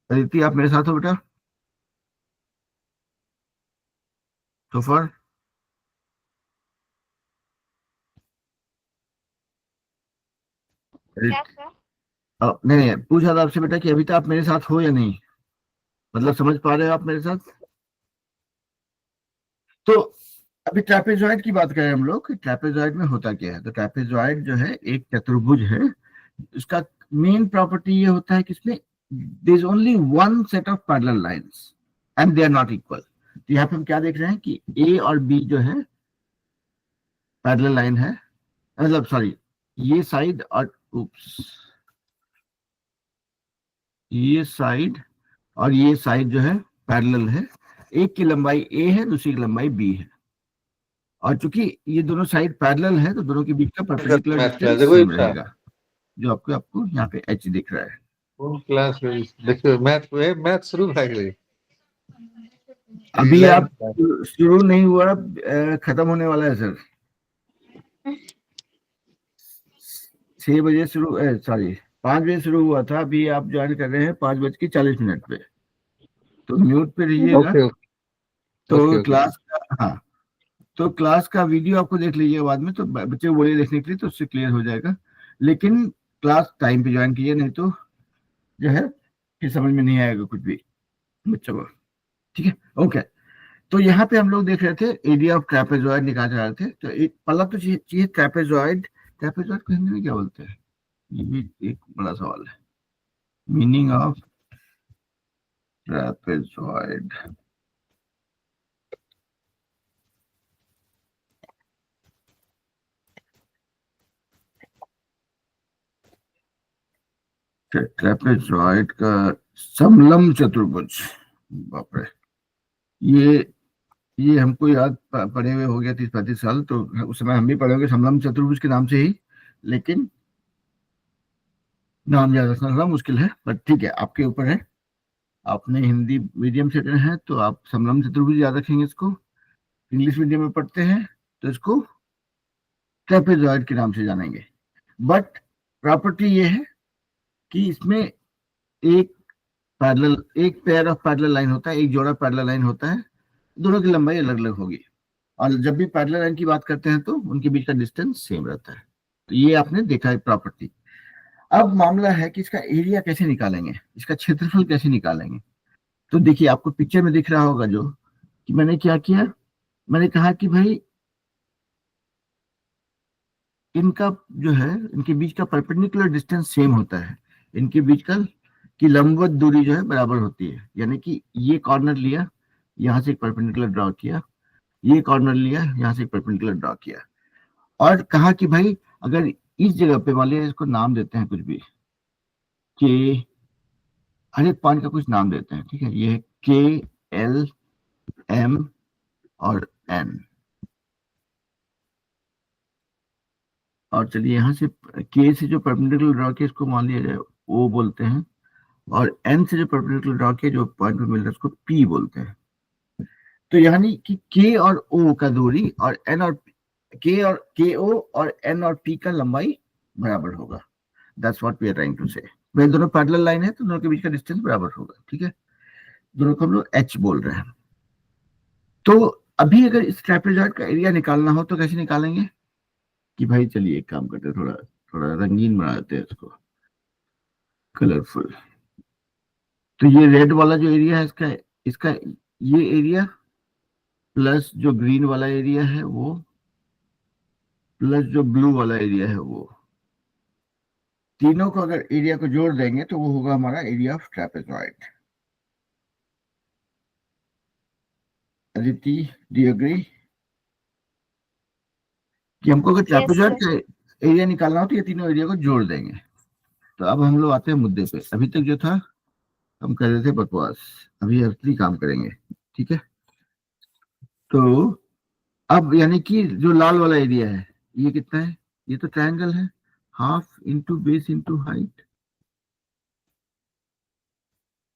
अदिति, आप मेरे साथ हो बेटा so far? नहीं नहीं, पूछा था आपसे बेटा कि अभी तो आप मेरे साथ हो या नहीं, मतलब समझ पा रहे हो आप मेरे साथ? तो अभी ट्रेपेजॉइड की बात करें हम लोग, ट्रेपेजॉइड में होता क्या है। तो ट्रेपेजॉइड जो है एक चतुर्भुज है। इसका मेन प्रॉपर्टी ये होता है कि इसमें there is only one set of parallel lines and they are not equal. तो यहाँ पे हम क्या देख रहे हैं कि ए और बी जो है पैरेलल लाइन है, मतलब सॉरी, ये साइड और ये साइड और ये साइड जो है पैरेलल है। एक की लंबाई a है, दूसरी की लंबाई b है, और चूंकि ये दोनों साइड पैरेलल है तो दोनों के बीच का परपेंडिकुलर डिस्टेंस सेम रहेगा, जो आपको यहाँ पे h दिख रहा है। क्लास देखिए, मैथ शुरू हो गई अभी आप शुरू नहीं हुआ, खत्म होने वाला है सर। 6 बजे शुरू, सॉरी 5 बजे शुरू हुआ था, अभी आप ज्वाइन कर रहे हैं 5:40 पे, तो म्यूट पे रहिएगा। तो क्लास का, हाँ, तो क्लास का वीडियो आपको देख लीजिएगा बाद में, तो बच्चे को बोलिए देखने के लिए, तो उससे क्लियर हो जाएगा। लेकिन क्लास टाइम पे ज्वाइन कीजिए, नहीं तो जो है फिर समझ में नहीं आएगा कुछ भी बच्चों को। ठीक है, ओके। तो यहाँ पे हम लोग देख रहे थे एरिया ऑफ ट्रेपेजॉइड निकाल रहे थे। तो एक पहला तो चाहिए ट्रेपेजॉइड। ट्रेपेजॉइड को हिंदी में क्या बोलते हैं, ये भी एक बड़ा सवाल है। मीनिंग ऑफ ट्रेपेजॉइड, ट्रेपेजॉइड का समलंब चतुर्भुज, बाप रे, ये हमको याद पढ़े हुए हो गया 30-35 साल, तो उस समय हम भी पढ़े होंगे समलंब चतुर्भुज के नाम से ही, लेकिन नाम याद रखना थोड़ा मुश्किल है, बट ठीक है, आपके ऊपर है। आपने हिंदी मीडियम से हैं तो आप समलंब चतुर्भुज याद रखेंगे इसको। इंग्लिश मीडियम में पढ़ते हैं तो इसको ट्रेपेजॉइड के नाम से जानेंगे। बट प्रॉपर्टी ये है कि इसमें एक पेयर ऑफ पैरेलल लाइन होता है, एक जोड़ा पैरेलल लाइन होता है, दोनों की लंबाई अलग अलग होगी। और जब भी पैरेलल लाइन की बात करते हैं तो उनके बीच का डिस्टेंस सेम रहता है। तो ये आपने देखा है प्रॉपर्टी। अब मामला है कि इसका एरिया कैसे निकालेंगे, इसका क्षेत्रफल कैसे निकालेंगे। तो देखिए, आपको पिक्चर में दिख रहा होगा जो कि मैंने क्या किया, मैंने कहा कि भाई इनका जो है, इनके बीच का परपेंडिकुलर डिस्टेंस सेम होता है, इनके बीच का की लंबवत दूरी जो है बराबर होती है। यानी कि ये कॉर्नर लिया, यहाँ से एक परपेंडिकुलर ड्रॉ किया, ये कॉर्नर लिया, यहाँ से एक परपेंडिकुलर ड्रॉ किया, और कहा कि भाई अगर इस जगह पे मान लिया, इसको नाम देते हैं कुछ भी, के, हर एक पॉइंट का कुछ नाम देते हैं, ठीक है, ये के, एल, एम और एन। और चलिए यहाँ से के से जो परपेंडिकुलर ड्रॉ किया इसको मान लिया जाए ओ बोलते हैं, और एन से जो परपेंडिकुलर ड्रॉ किया जो पॉइंट पे मिल रहा है उसको पी बोलते हैं। तो यानी कि के और ओ का दूरी और एन और के ओ और एन और पी का लंबाई बराबर होगा। That's what we are trying to say. वे दोनों पैरेलल लाइन है तो दोनों के बीच का डिस्टेंस बराबर होगा, ठीक है। दोनों को हम लोग एच बोल रहे हैं। तो अभी अगर इस ट्रापेजॉइड का एरिया निकालना हो तो कैसे निकालेंगे कि भाई चलिए एक काम करते हैं, थोड़ा थोड़ा रंगीन बना देते हैं इसको, कलरफुल। तो ये रेड वाला जो एरिया है इसका इसका ये एरिया प्लस जो ग्रीन वाला एरिया है वो प्लस जो ब्लू वाला एरिया है वो, तीनों को अगर एरिया को जोड़ देंगे तो वो होगा हमारा area of trapezoid. Aditi, do you agree कि हमको अगर ट्रापेजॉइड का एरिया निकालना हो तो ये तीनों एरिया को जोड़ देंगे। तो अब हम लोग आते हैं मुद्दे पे। अभी तक जो था हम कर रहे थे बकवास, अभी असली काम करेंगे, ठीक है। तो अब यानी कि जो लाल वाला एरिया है ये कितना है, ये तो ट्रायंगल है, half into base into height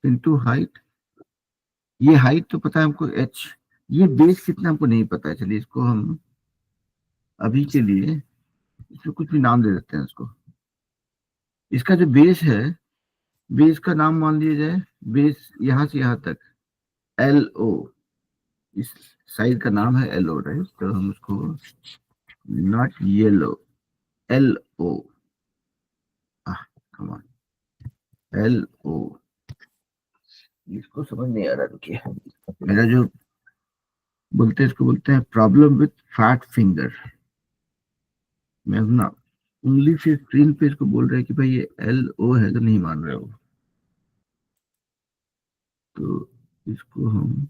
into height. ये हाइट तो पता है हमको h, ये बेस कितना हमको नहीं पता है। चलिए इसको हम अभी के लिए इसको कुछ भी नाम दे देते हैं इसको। इसका जो बेस है, बेस का नाम मान लिया जाए, बेस यहां से यहां तक एल ओ, इस साइड का नाम है एल ओ, राइट। तो हम उसको not yellow, L O, come on, L O. इसको समझ नहीं आ रहा, रुकिए। मेरा जो बोलते हैं इसको बोलते हैं प्रॉब्लम विथ फैट फिंगर। मैं ना उंगली से स्क्रीन पे इसको बोल रहे हैं कि भाई ये एल ओ है, तो नहीं मान रहे हो। तो इसको हम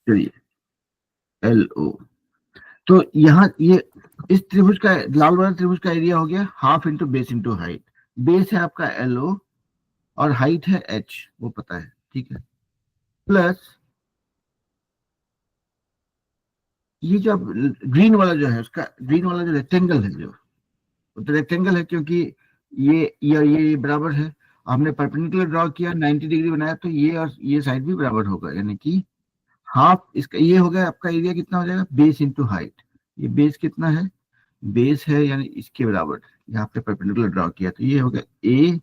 चलिए एल ओ। तो यहाँ ये इस त्रिभुज का, लाल वाला त्रिभुज का एरिया हो गया half into base into height. Base है आपका एल ओ और हाइट है एच, वो पता है, ठीक है। प्लस ये जो ग्रीन वाला जो है उसका, ग्रीन वाला जो रेक्टेंगल है, जो तो रेक्टेंगल है क्योंकि ये बराबर है। हमने परपेंडिकुलर ड्रॉ किया, 90 डिग्री बनाया, तो ये और ये साइड भी बराबर होगा। यानी कि हाफ इसका ये हो गया, आपका एरिया कितना हो जाएगा, बेस इंटू हाइट। ये बेस कितना है, बेस है यानी इसके बराबर, यहाँ पे परपेंडिकुलर ड्रॉ किया तो ये हो गया ए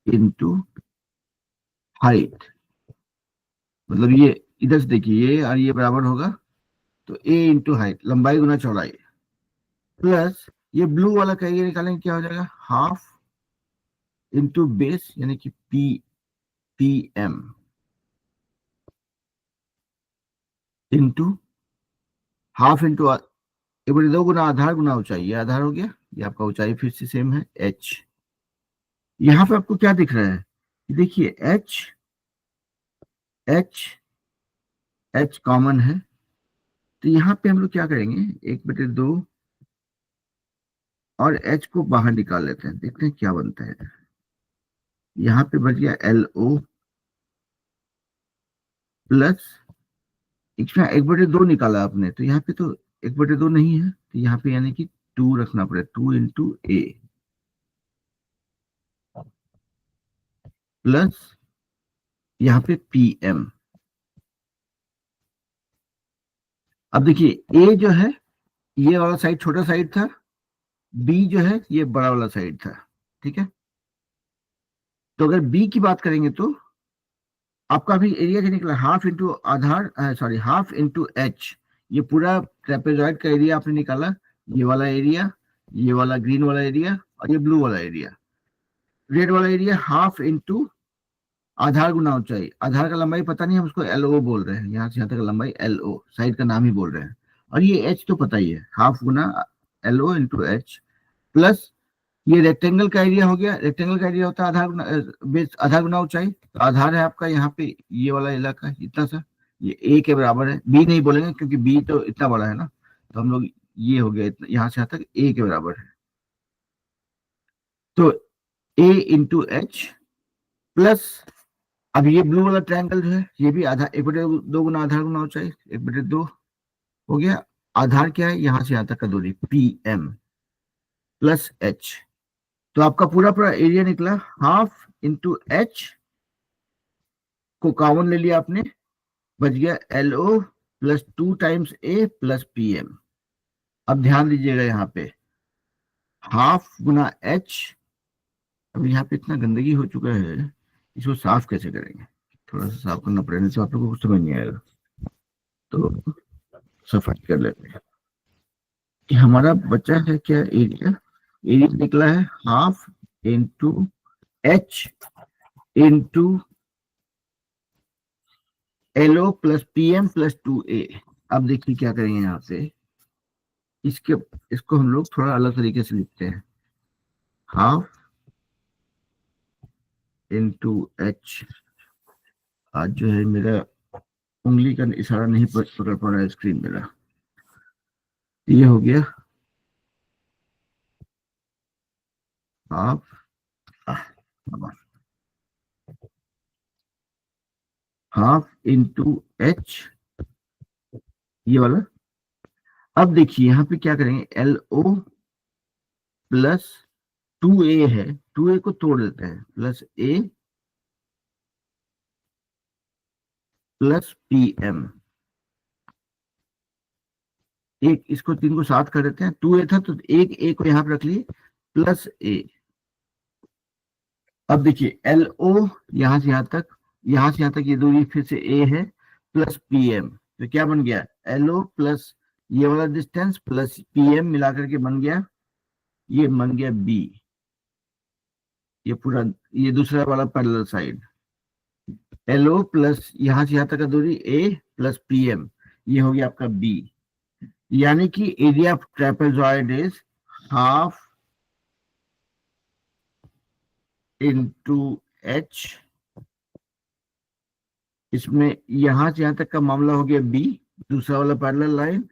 इंटू हाइट। मतलब ये इधर से देखिए, ये और ये बराबर होगा, तो ए इंटू हाइट, लंबाई गुना चौड़ाई, प्लस ये ब्लू वाला का एरिया निकालेंगे, क्या हो जाएगा, हाफ इंटू बेस यानी कि P M into half into एक बड़ी 2 गुना आधार गुना ऊंचाई, ये आधार हो गया, ये आपका ऊंचाई फिर से सेम है h। यहाँ पे आपको क्या दिख रहा है, देखिए h h h कॉमन है, तो यहाँ पे हम लोग क्या करेंगे, 1/2 और h को बाहर निकाल लेते हैं, देखते हैं क्या बनता है। यहाँ पे बच गया एल ओ प्लस, इसमें 1/2 निकाला आपने, तो यहाँ पे तो 1/2 नहीं है, तो यहाँ पे यानी कि 2 रखना पड़ेगा, 2 इंटू ए प्लस यहाँ पे पी एम। अब देखिए ए जो है ये वाला साइड छोटा साइड था, बी जो है ये बड़ा वाला साइड था, ठीक है। तो अगर बी की बात करेंगे तो आपका भी एरिया क्या निकला, हाफ इंटू आधार, सॉरी हाफ इंटू एच। ये पूरा ट्रेपेजॉइड का एरिया आपने निकाला, ये वाला एरिया, ये वाला ग्रीन वाला एरिया और ये ब्लू वाला एरिया। रेड वाला एरिया हाफ इंटू आधार गुना ऊंचाई, आधार का लंबाई पता नहीं, हम उसको LO बोल रहे हैं, यहाँ से यहाँ तक का लंबाई LO, साइड का नाम ही बोल रहे हैं। और ये h तो पता ही है, हाफ गुना LO इंटू h, प्लस ये रेक्टेंगल का एरिया हो गया, रेक्टेंगल का एरिया होता है आधार गुना बेस, आधार गुना ऊंचाई। तो आधार है आपका यहाँ पे ये वाला इलाका इतना सा, ये a के बराबर है, b नहीं बोलेंगे क्योंकि b तो इतना बड़ा है ना, तो हम लोग ये हो गया इतना, यहाँ से यहाँ तक a के बराबर है। तो a इंटू एच प्लस, अब ये ब्लू वाला ट्रायंगल जो है ये भी आधार 1/2 गुना आधार गुना ऊंचाई, 1/2 हो गया। आधार क्या है, यहां से यहां तक का दूरी PM प्लस h, तो आपका पूरा पूरा एरिया निकला हाफ इंटू h को कॉमन ले लिया आपने, बच गया LO plus 2 times A plus PM। अब ध्यान दीजिएगा यहाँ पे हाफ गुना h, अब यहाँ पे इतना गंदगी हो चुका है, इसको साफ कैसे करेंगे, थोड़ा सा साफ करना पड़ेगा, तो आप लोगों को कुछ समझ नहीं आएगा, तो सफाई कर लेते हैं कि हमारा बचा है क्या एरिया, एरिया निकला है half into h into LO plus PM plus 2A। अब देखिए क्या करेंगे यहाँ से, इसको हम लोग थोड़ा अलग तरीके से लिखते हैं, हाफ इंटू h, आज जो है मेरा उंगली का इशारा नहीं पकड़ पा रहा है स्क्रीन मेरा, ये हो गया हाफ हाफ इंटू h, ये वाला। अब देखिए यहाँ पे क्या करेंगे, LO प्लस 2A है, 2A को तोड़ देते हैं, प्लस A प्लस PM, एक इसको 3 को साथ कर देते हैं, 2A था तो एक A को यहाँ पे रख लिए प्लस A। अब देखिए LO यहाँ से यहाँ तक, यहाँ से यहाँ तक ये दूरी फिर से A है प्लस PM, तो क्या बन गया LO प्लस ये वाला डिस्टेंस प्लस PM मिलाकर के बन गया, ये बन गया B, ये पूरा ये दूसरा वाला पैरेलल साइड, LO प्लस यहाँ से यहाँ तक का दूरी A प्लस PM, ये हो गया आपका B, यानी कि area of trapezoid is half into h, इसमें यहां से यहां तक का मामला हो गया B, दूसरा वाला पैरेलल लाइन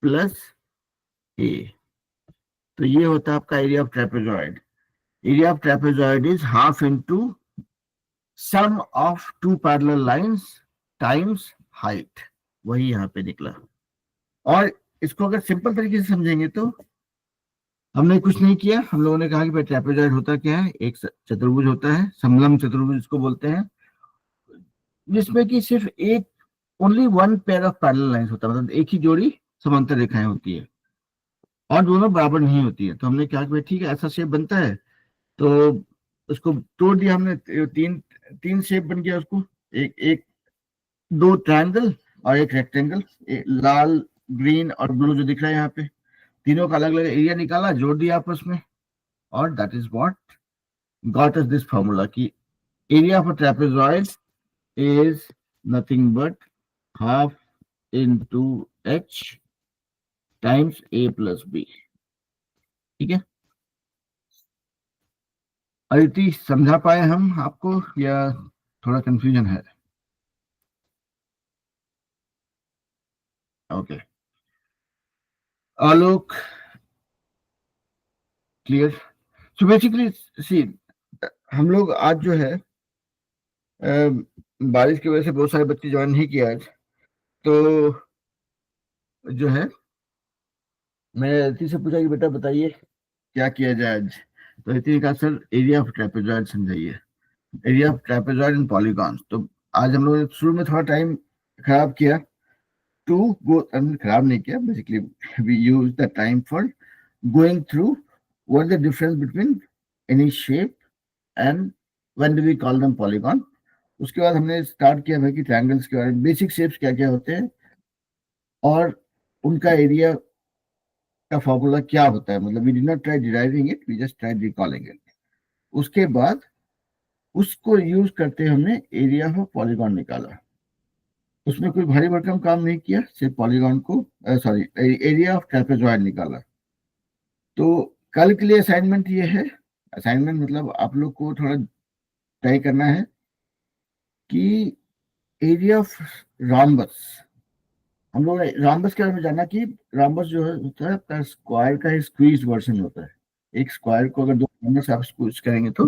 प्लस A, तो ये होता है आपका area of trapezoid. Area of trapezoid is half into sum of 2 parallel lines times height, वही यहाँ पे निकला। और इसको अगर सिंपल तरीके से समझेंगे तो हमने कुछ नहीं किया, हम लोगों ने कहा कि भाई ट्रेपेजॉइड होता क्या है, एक चतुर्भुज होता है, समलंब चतुर्भुज इसको बोलते हैं, जिसमें कि सिर्फ एक only one pair of parallel lines होता है, मतलब एक ही जोड़ी समांतर रेखाएं होती है और दोनों बराबर नहीं होती है। तो हमने कहा कि भाई ठीक है ऐसा शेप बनता है, तो उसको तोड़ दिया हमने, तीन शेप बन गया उसको, एक 2 ट्रायंगल और एक रेक्टेंगल, लाल ग्रीन और ब्लू जो दिख रहा है यहाँ पे, तीनों का अलग अलग एरिया निकाला, जोड़ दिया आपस में, और that is what got us this formula कि area of a trapezoid is nothing but half into h times A plus B। ठीक है, अदिति समझा पाए हम आपको या थोड़ा कंफ्यूजन है? ओके, आलोक क्लियर। सो बेसिकली सी, हम लोग आज जो है बारिश की वजह से बहुत सारे बच्चे ज्वाइन नहीं किए आज, तो जो है मैंने अदिति से पूछा कि बेटा बताइए क्या किया जाए आज, तो अदिति ने कहा सर एरिया ऑफ ट्रेपेजॉइड समझाइए, area of trapezoid and polygons. तो आज हम लोग ने शुरू में थोड़ा टाइम खराब किया टू गो, खराब नहीं किया, basically we use the time for going through what the difference between any shape and when do we call them polygon. उसके बाद हमने स्टार्ट किया भाई कि ट्रायंगल्स के बारे में, बेसिक शेप्स क्या क्या होते हैं और उनका एरिया का फॉर्मूला क्या होता है, मतलब we did not try deriving it, we just tried recalling it. उसके बाद उसको यूज करते हमने एरिया ऑफ पॉलीगॉन निकाला। उसमें कोई भारी भरकम काम नहीं किया, सिर्फ पॉलीगॉन को सॉरी एरिया ऑफ ट्रेपेजॉइड निकाला। तो कल के लिए असाइनमेंट ये है, असाइनमेंट मतलब आप लोग को थोड़ा तय करना है कि एरिया ऑफ रॉम्बस, हम लोग ने रॉम्बस के बारे में जाना कि रॉम्बस जो है होता है आपका स्क्वायर का स्क्वीज वर्जन होता है। एक स्क्वायर को अगर दो कॉर्नर से आप स्क्वीज करेंगे तो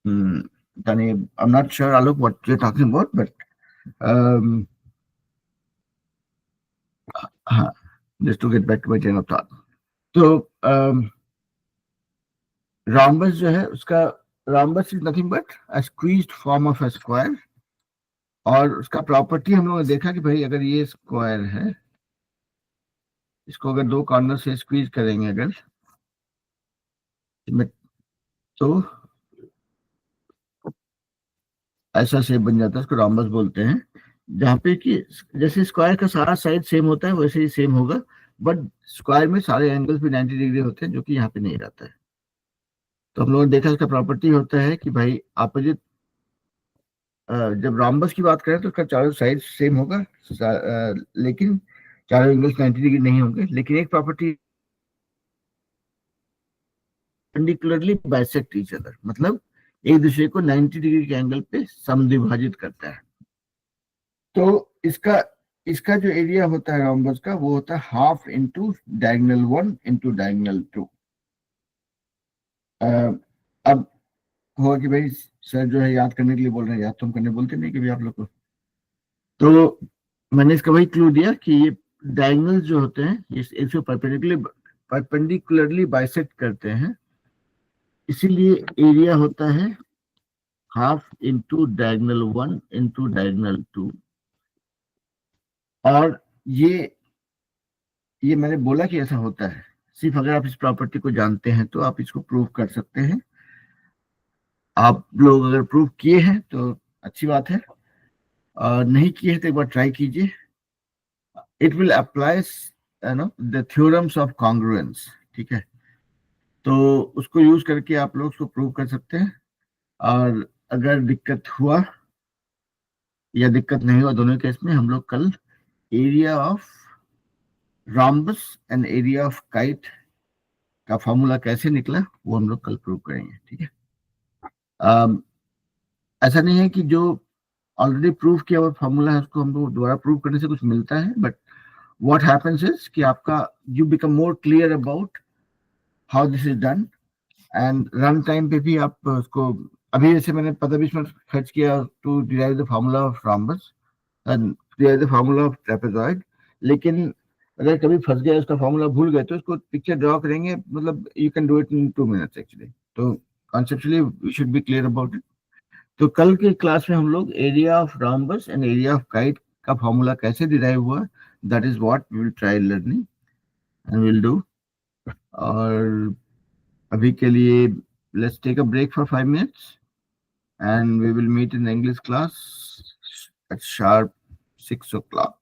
यानी I am not sure Alok what you are talking about, but हाँ, just to get back to my train of thought. तो rhombus जो है उसका, rhombus is nothing but a squeezed form of a square, और उसका प्रॉपर्टी हम लोगों ने देखा कि भाई अगर ये स्क्वायर है, इसको अगर दो कॉर्नर से स्क्वीज करेंगे अगर, तो ऐसा शेप बन जाता है, उसको rhombus बोलते हैं। जहाँ पे कि जैसे स्क्वायर का सारा साइड सेम होता है वैसे ही सेम होगा, बट स्क्वायर में सारे एंगल्स भी 90 डिग्री होते हैं, जो कि यहाँ पे नहीं रहता है। तो हम लोगों ने देखा इसका प्रॉपर्टी होता है कि भाई अपोजिट, जब रॉम्बस की बात करें तो उसका चारों साइड सेम होगा, लेकिन चारों एंगल्स 90 डिग्री नहीं होंगे। लेकिन एक property, perpendicularly bisect each other, मतलब एक दूसरे को 90 डिग्री के एंगल पे समद्विभाजित करता है। तो इसका इसका जो एरिया होता है रॉम्बस का, वो होता है half into diagonal 1 into diagonal 2। अब होगा कि भाई सर जो है याद करने के लिए बोल रहे हैं, याद तो हम करने बोलते नहीं कभी आप लोग को। तो मैंने इसका वही क्लू दिया कि ये डायगोनल जो होते हैं इसको परपेंडिकुलरली बाइसेक्ट करते हैं, इसीलिए एरिया होता है half into diagonal 1 into diagonal 2। और ये मैंने बोला कि ऐसा होता है, सिर्फ अगर आप इस प्रॉपर्टी को जानते हैं तो आप इसको प्रूव कर सकते हैं। आप लोग अगर प्रूव किए हैं तो अच्छी बात है, और नहीं किए हैं तो एक बार ट्राई कीजिए। It will applies the theorems of congruence, ठीक है। तो उसको यूज करके आप लोग उसको प्रूव कर सकते हैं, और अगर दिक्कत हुआ या दिक्कत नहीं हुआ, दोनों केस में हम लोग कल area of rhombus and area of kite का फॉर्मूला कैसे निकला वो हम लोग कल प्रूव करेंगे, ठीक है। ऐसा नहीं है कि जो ऑलरेडी प्रूव किया हुआ फॉर्मूला है उसको हमको दोबारा प्रूव करने से कुछ मिलता है, बट व्हाट हैपेंस इज कि आपका you become more clear about how this is done, and run time पे भी आप उसको, अभी जैसे मैंने 15-20 मिनट खर्च किया to derive the formula of rhombus and derive the formula of trapezoid, लेकिन अगर कभी फंस गया, उसका फॉर्मूला भूल गए, तो उसको पिक्चर ड्रॉ करेंगे, मतलब you can do it in 2 minutes actually. तो conceptually we should be clear about it. तो कल के क्लास में हम लोग area of rhombus and area of kite का फॉर्मूला कैसे डिराइव हुआ, that is what we will try learning and will do. और अभी के लिए let's take a break for 5 minutes and we will meet in the English class at sharp 6 o'clock.